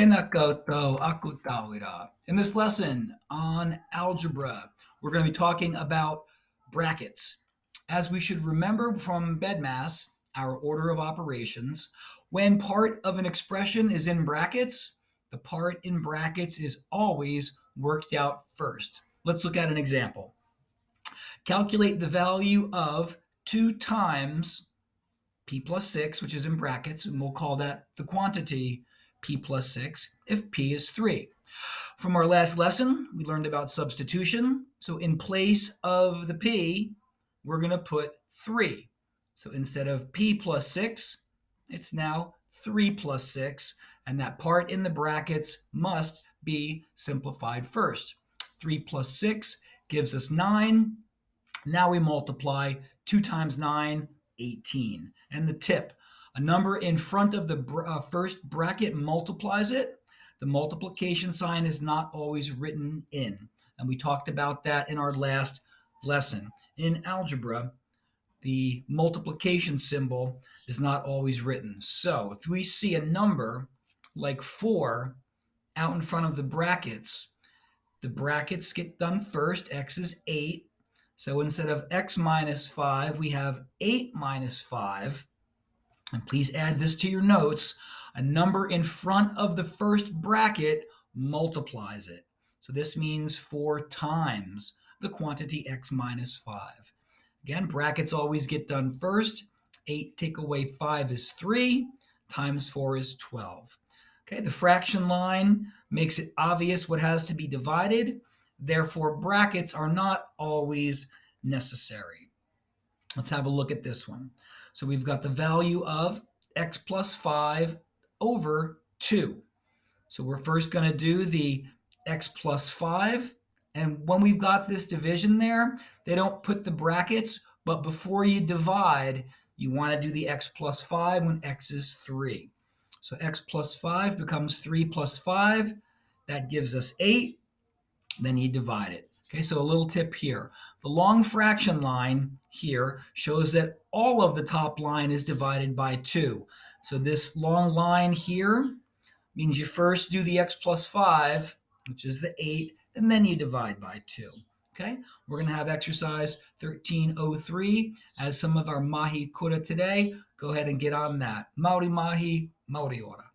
Enakoto akutawira. In this lesson on algebra, we're going to be talking about brackets. As we should remember from BEDMAS, our order of operations, when part of an expression is in brackets, the part in brackets is always worked out first. Let's look at an example. Calculate the value of 2 times p plus 6, which is in brackets, and we'll call that the quantity p plus 6 if p is 3. From our last lesson, we learned about substitution. So in place of the p, we're going to put 3. So instead of p plus 6, it's now 3 plus 6, and that part in the brackets must be simplified first. 3 plus 6 gives us 9. Now we multiply 2 times 9, 18. And the tip, a number in front of the first bracket multiplies it. The multiplication sign is not always written in. And we talked about that in our last lesson. In algebra, the multiplication symbol is not always written. So if we see a number like 4 out in front of the brackets get done first. X is 8. So instead of x minus 5, we have 8 minus 5. And please add this to your notes. A number in front of the first bracket multiplies it. So this means 4 times the quantity x minus 5. Again, brackets always get done first. 8 take away 5 is 3, times 4 is 12. Okay, the fraction line makes it obvious what has to be divided. Therefore, brackets are not always necessary. Let's have a look at this one. So we've got the value of x plus 5 over 2. So we're first going to do the x plus 5. And when we've got this division there, they don't put the brackets, but before you divide, you want to do the x plus 5 when x is 3. So x plus 5 becomes 3 plus 5. That gives us 8. Then you divide it. Okay, so a little tip here. The long fraction line here shows that all of the top line is divided by 2. So this long line here means you first do the x plus 5, which is the 8, and then you divide by 2. Okay, we're going to have exercise 1303 as some of our mahi kura today. Go ahead and get on that. Maori mahi, Maori ora.